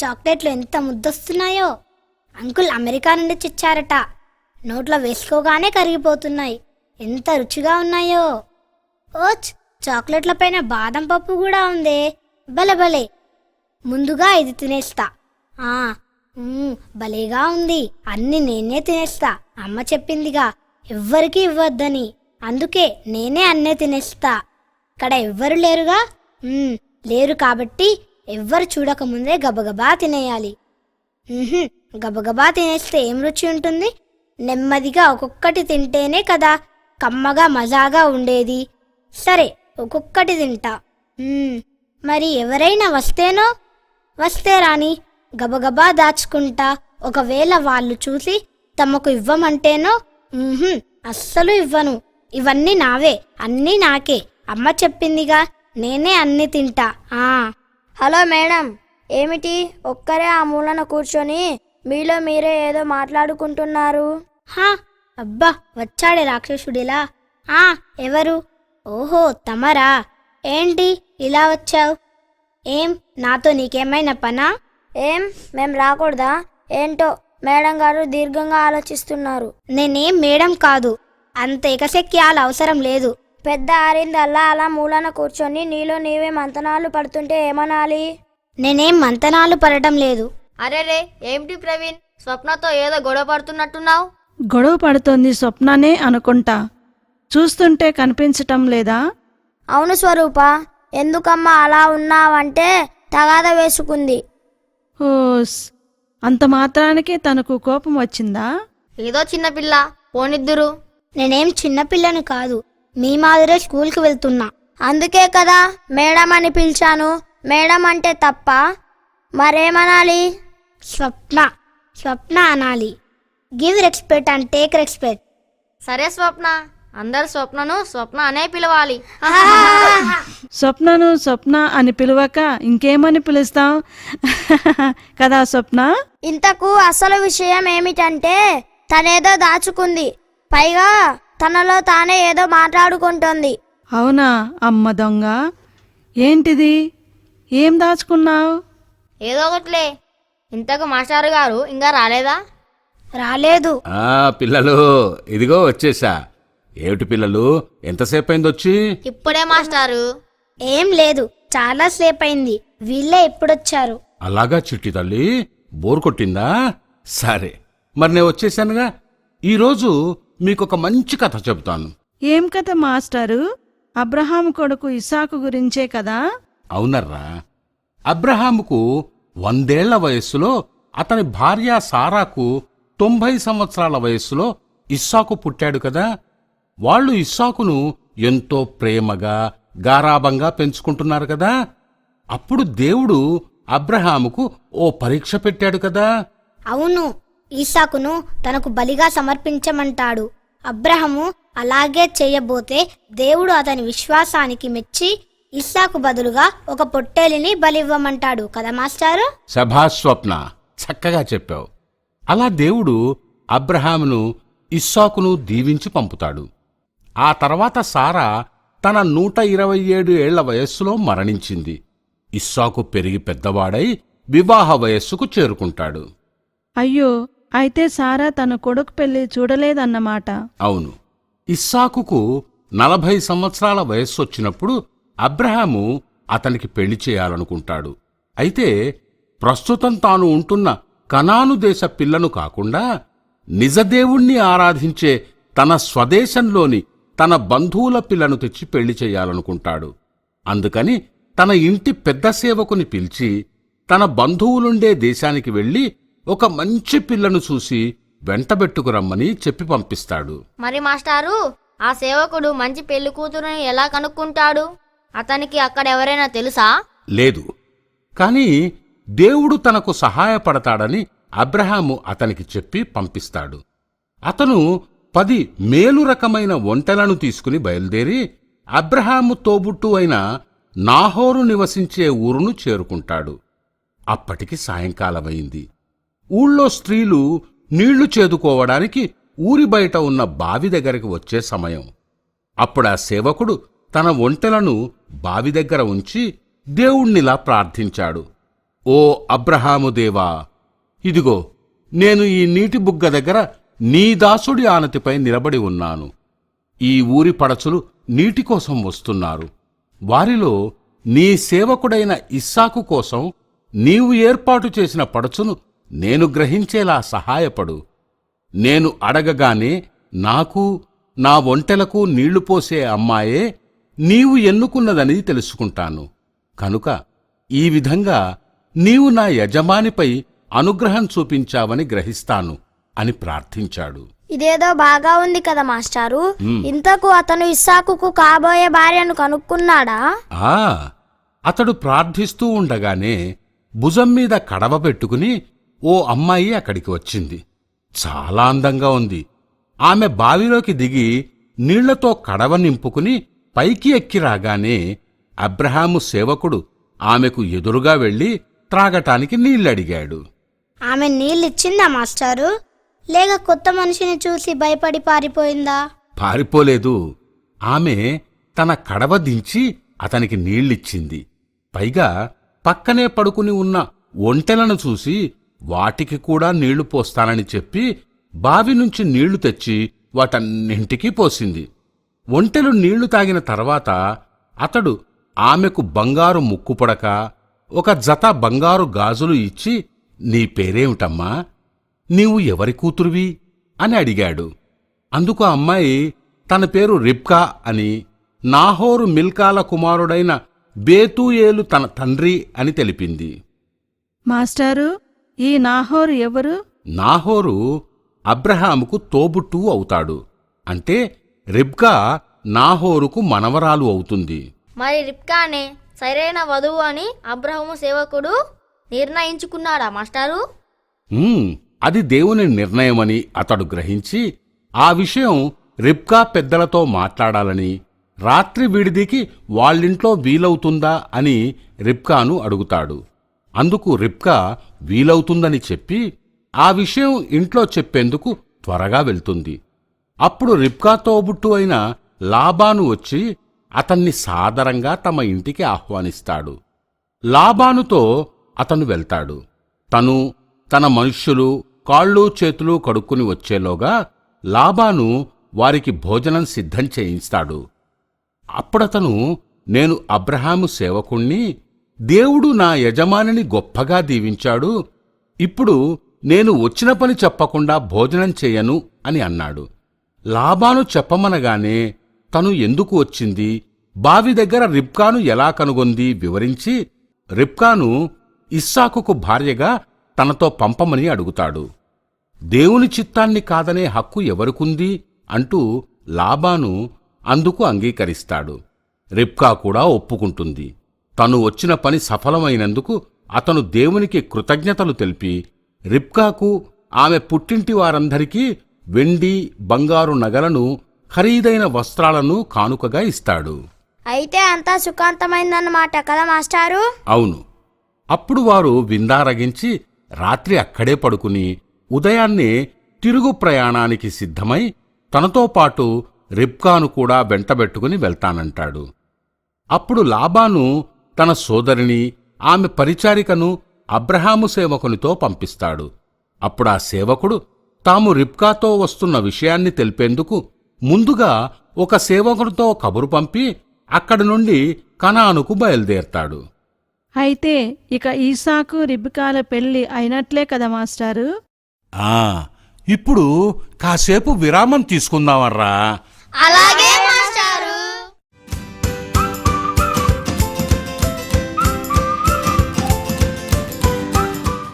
చాక్లెట్లు ఎంత ముద్దొస్తున్నాయో. Uncle America నుండి తెచ్చారట. నోట్లో వేసుకోగానే కరిగిపోతున్నాయి. ఎంత రుచిగా ఉన్నాయో. ఓచ్, చాక్లెట్ల పైన బాదం పప్పు కూడా ఉందే. భలే. ముందుగా ఇది తినేస్తా. భలేగా ఉంది. అన్ని నేనే తినేస్తా. అమ్మ చెప్పిందిగా ఎవ్వరికీ ఇవ్వద్దని. అందుకే నేనే అన్నే తినేస్తా. ఇక్కడ ఎవ్వరు లేరుగా. లేరు కాబట్టి ఎవ్వరు చూడకముందే గబగబా తినేయాలి. గబగబా తినేస్తే ఏం రుచి ఉంటుంది? నెమ్మదిగా ఒక్కొక్కటి తింటేనే కదా కమ్మగా మజాగా ఉండేది. సరే, ఒక్కొక్కటి తింటా. మరి ఎవరైనా వస్తేనో? వస్తే రాని, గబగబా దాచుకుంటా. ఒకవేళ వాళ్ళు చూసి తమకు ఇవ్వమంటేనో? అస్సలు ఇవ్వను. ఇవన్నీ నావే, అన్నీ నాకే. అమ్మ చెప్పిందిగా, నేనే అన్ని తింటా. హలో మేడం, ఏమిటి ఒక్కరే ఆ మూలన కూర్చొని మీలో మీరే ఏదో మాట్లాడుకుంటున్నారు? అబ్బా, వచ్చాడే రాక్షసుడిలా. ఎవరు? ఓహో, తమరా? ఏంటి ఇలా వచ్చావు? ఏం, నాతో నీకేమైనా పనా? మేం రాకూడదా? ఏంటో మేడం గారు దీర్ఘంగా ఆలోచిస్తున్నారు. నేనేం మేడం కాదు. అంత ఎకశక్యాల అవసరం లేదు. పెద్ద ఆరిందల్లా అలా మూలన కూర్చొని నీలో నీవే మంతనాలు పడుతుంటే ఏమనాలి? నేనేం మంతనాలు పడటం లేదు. అరేరే, ఏమిటి ప్రవీణ్, స్వప్నతో ఏదో గొడవ పడుతున్నట్టున్నావు? గొడవ పడుతోంది స్వప్ననే అనుకుంటా. చూస్తుంటే కనిపించటం లేదా? అవును స్వరూప, ఎందుకమ్మా అలా ఉన్నావంటే తగాద వేసుకుంది. ఓస్, అంత మాత్రానికే తనకు కోపం వచ్చిందా? ఏదో చిన్నపిల్ల, పోనిద్దురు. నేనేం చిన్నపిల్లను కాదు. మీ మాదిరే స్కూల్కి వెళ్తున్నా. అందుకే కదా మేడం అని పిలిచాను. మేడం అంటే తప్ప మరేమనాలి? స్వప్న అనాలి. Give respect and take respect. సరే స్వప్న, అందరు స్వప్నను స్వప్న అనే పిలవాలి. స్వప్నను స్వప్న అని పిలవక ఇంకేమని పిలుస్తాం కదా స్వప్న? ఇంతకు అసలు విషయం ఏమిటంటే తనేదో దాచుకుంది. పైగా తనలో తానే ఏదో మాట్లాడుకుంటోంది. అవునా అమ్మ దొంగ? ఏంటిది? ఏం దాచుకున్నావు? ఏదో ఒకట్లే. ఇంతకు మాస్టారు గారు ఇంకా రాలేదా? రాలేదు. పిల్లలు, ఇదిగో వచ్చేసా. ఏమిటి పిల్లలు, ఎంతసేపు అయింది వచ్చి? ఇప్పుడే మాస్టారు. ఏం లేదు, చాలా సేపయింది. వీళ్ళే ఇప్పుడొచ్చారు. అలాగా చిట్టి తల్లి, బోర్ కొట్టిందా? సరే, మరి నేను వచ్చేసానుగా. ఈరోజు మీకొక మంచి కథ చెబుతాను. ఏం కథ మాస్టారు? అబ్రహాము కొడుకు ఇస్సాకు గురించే కదా? అవునర్రా. అబ్రహాముకు 100 ఏళ్ల వయస్సులో అతని భార్య సారాకు 90 సంవత్సరాల వయస్సులో ఇస్సాకు పుట్టాడు కదా. వాళ్ళు ఇస్సాకును ఎంతో ప్రేమగా గారాబంగా పెంచుకుంటున్నారు కదా. అప్పుడు దేవుడు అబ్రహాముకు ఓ పరీక్ష పెట్టాడు కదా. అవును, ఈసాకును తనకు బలిగా సమర్పించమంటాడు. అబ్రహము అలాగే చేయబోతే దేవుడు అతని విశ్వాసానికి మెచ్చి ఇస్సాకు బదులుగా ఒక పొట్టేలిని బలివ్వమంటాడు కదా మాస్టారు? శభాష్ స్వప్న, చక్కగా చెప్పావు. అలా దేవుడు అబ్రహామును ఇస్సాకును దీవించి పంపుతాడు. ఆ తర్వాత సారా తన 127 ఏళ్ల వయస్సులో మరణించింది. ఇస్సాకు పెరిగి పెద్దవాడై వివాహ వయస్సుకు చేరుకుంటాడు. అయ్యో, అయితే సారా తన కొడుకు పెళ్లి చూడలేదన్నమాట. అవును. ఇస్సాకుకు 40 సంవత్సరాల వయస్సొచ్చినప్పుడు అబ్రహాము అతనికి పెళ్లి చేయాలనుకుంటాడు. అయితే ప్రస్తుతం తాను ఉంటున్న కనాను దేశ పిల్లను కాకుండా నిజదేవుణ్ణి ఆరాధించే తన స్వదేశంలోని తన బంధువుల పిల్లను తెచ్చి పెళ్లి చెయ్యాలనుకుంటాడు. అందుకని తన ఇంటి పెద్ద సేవకుని పిలిచి తన బంధువులుండే దేశానికి వెళ్లి ఒక మంచి పిల్లను చూసి వెంటబెట్టుకురమ్మని చెప్పి పంపిస్తాడు. మరి మాస్టారు, ఆ సేవకుడు మంచి పెళ్లి కూతురుని ఎలా కనుక్కుంటాడు? అతనికి అక్కడెవరైనా తెలుసా? లేదు, కాని దేవుడు తనకు సహాయపడతాడని అబ్రహాము అతనికి చెప్పి పంపిస్తాడు. అతను 10 మేలు రకమైన ఒంటెలను తీసుకుని బయలుదేరి అబ్రహాము తోబుట్టు అయిన నాహోరు నివసించే ఊరును చేరుకుంటాడు. అప్పటికి సాయంకాలమైంది. ఊళ్ళో స్త్రీలు నీళ్లు చేదుకోవడానికి ఊరి బయట ఉన్న బావి దగ్గరికి వచ్చే సమయం. అప్పుడా సేవకుడు తన ఒంటెలను బావి దగ్గర ఉంచి దేవుణ్ణిలా ప్రార్థించాడు. ఓ అబ్రహాము దేవా, ఇదిగో నేను ఈ నీటి బుగ్గ దగ్గర నీ దాసుడి ఆనతిపై నిలబడి ఉన్నాను. ఈ ఊరి పడచులు నీటి కోసం వస్తున్నారు. వారిలో నీ సేవకుడైన ఇస్సాకు కోసం నీవు ఏర్పాటు చేసిన పడచును నేను గ్రహించేలా సహాయపడు. నేను అడగగానే నాకు, నా ఒంటెలకు నీళ్లు పోసే అమ్మాయే నీవు ఎన్నుకున్నదని తెలుసుకుంటాను. కనుక ఈ విధంగా నీవు నా యజమానిపై అనుగ్రహం చూపించావని గ్రహిస్తాను అని ప్రార్థించాడు. ఇదేదో బాగా ఉంది కదా మాస్టారు. ఇంతకు అతను ఇస్సాకుకు కాబోయే భార్యను కనుక్కున్నాడా? ఆ అతడు ప్రార్థిస్తూ ఉండగానే భుజం మీద కడవ పెట్టుకుని ఓ అమ్మాయి అక్కడికి వచ్చింది. చాలా అందంగా ఉంది. ఆమె బావిలోకి దిగి నీళ్లతో కడవ నింపుకుని పైకి ఎక్కి రాగానే అబ్రహాము సేవకుడు ఆమెకు ఎదురుగా వెళ్లి త్రాగటానికి నీళ్లడిగాడు. ఆమె నీళ్ళిచ్చిందా మాస్టారు? లేక కొత్త మనిషిని చూసి భయపడి పారిపోయిందా? పారిపోలేదు. ఆమె తన కడవ దించి అతనికి నీళ్ళిచ్చింది. పైగా పక్కనే పడుకుని ఉన్న ఒంటెలను చూసి వాటికి కూడా నీళ్లు పోస్తానని చెప్పి బావి నుంచి నీళ్లు తెచ్చి వాటన్నింటికీ పోసింది. ఒంటెలు నీళ్లు తాగిన తర్వాత అతడు ఆమెకు బంగారు ముక్కుపొడక, ఒక జత బంగారు గాజులు ఇచ్చి, నీ పేరేమిటమ్మా? నీవు ఎవరి కూతురువి అని అడిగాడు. అందుకు ఆ అమ్మాయి తన పేరు రిబ్కా అని, నాహోరు మిల్కాల కుమారుడైన బేతూయేలు తన తండ్రి అని తెలిపింది. మాస్టారు, ఈ నాహోరు ఎవరు? నాహోరు అబ్రహాముకు తోబుట్టు అవుతాడు. అంటే రిబ్కా నాహోరుకు మనవరాలు అవుతుంది. మరి రిబ్కానే సరైన వధువు అని అబ్రహాము సేవకుడు నిర్ణయించుకున్నాడా మాస్టారు? అది దేవుని నిర్ణయమని అతడు గ్రహించి ఆ విషయం రిబ్కా పెద్దలతో మాట్లాడాలని, రాత్రి విడిదికి వాళ్ళింట్లో వీలవుతుందా అని రిబ్కాను అడుగుతాడు. అందుకు రిబ్కా వీలవుతుందని చెప్పి ఆ విషయం ఇంట్లో చెప్పేందుకు త్వరగా వెళ్తుంది. అప్పుడు రిబ్కా తోబుట్టు అయిన లాబాను వచ్చి అతన్ని సాదరంగా తమ ఇంటికి ఆహ్వానిస్తాడు. లాబానుతో అతను వెళ్తాడు. తను తన మనుష్యులు కాళ్ళు చేతులు కడుక్కుని వచ్చేలోగా లాబాను వారికి భోజనం సిద్ధం చేయిస్తాడు. అప్పుడతను, నేను అబ్రహాము సేవకుణ్ణి, దేవుడు నా యజమానిని గొప్పగా దీవించాడు, ఇప్పుడు నేను వచ్చిన పని చెప్పకుండా భోజనం చేయను అని అన్నాడు. లాబాను చెప్పమనగానే తను ఎందుకు వచ్చింది, బావి దగ్గర రిబ్కాను ఎలా కనుగొంది వివరించి రిబ్కాను ఇస్సాకుకు భార్యగా తనతో పంపమని అడుగుతాడు. దేవుని చిత్తాన్ని కాదనే హక్కు ఎవరికుంది అంటూ లాబాను అందుకు అంగీకరిస్తాడు. రిబ్కా కూడా ఒప్పుకుంటుంది. తను వచ్చిన పని సఫలమైనందుకు అతను దేవునికి కృతజ్ఞతలు తెలిపి రిబ్కాకు, ఆమె పుట్టింటి వారందరికీ వెండి బంగారు నగలను, ఖరీదైన వస్త్రాలను కానుకగా ఇస్తాడు. అయితే అంతా సుఖాంతమైందన్నమాట కదా మాస్టారు? అవును. అప్పుడు వారు విందారగించి రాత్రి అక్కడే పడుకుని ఉదయాన్నే తిరుగు ప్రయాణానికి సిద్ధమై తనతో పాటు రిబ్కాను కూడా వెంటబెట్టుకుని వెళ్తానంటాడు. అప్పుడు లాబాను తన సోదరిని, ఆమె పరిచారికను అబ్రహాము సేవకునితో పంపిస్తాడు. అప్పుడా సేవకుడు తాము రిబ్కాతో వస్తున్న విషయాన్ని తెలిపేందుకు ముందుగా ఒక సేవకునితో కబురు పంపి అక్కడి నుండి కనానుకు బయలుదేరతాడు. అయితే ఇక ఈసాకు రిబ్కాల పెళ్లి అయినట్లే కదా మాస్టారు? ఇప్పుడు కాసేపు విరామం తీసుకుందామర్రా. అలాగే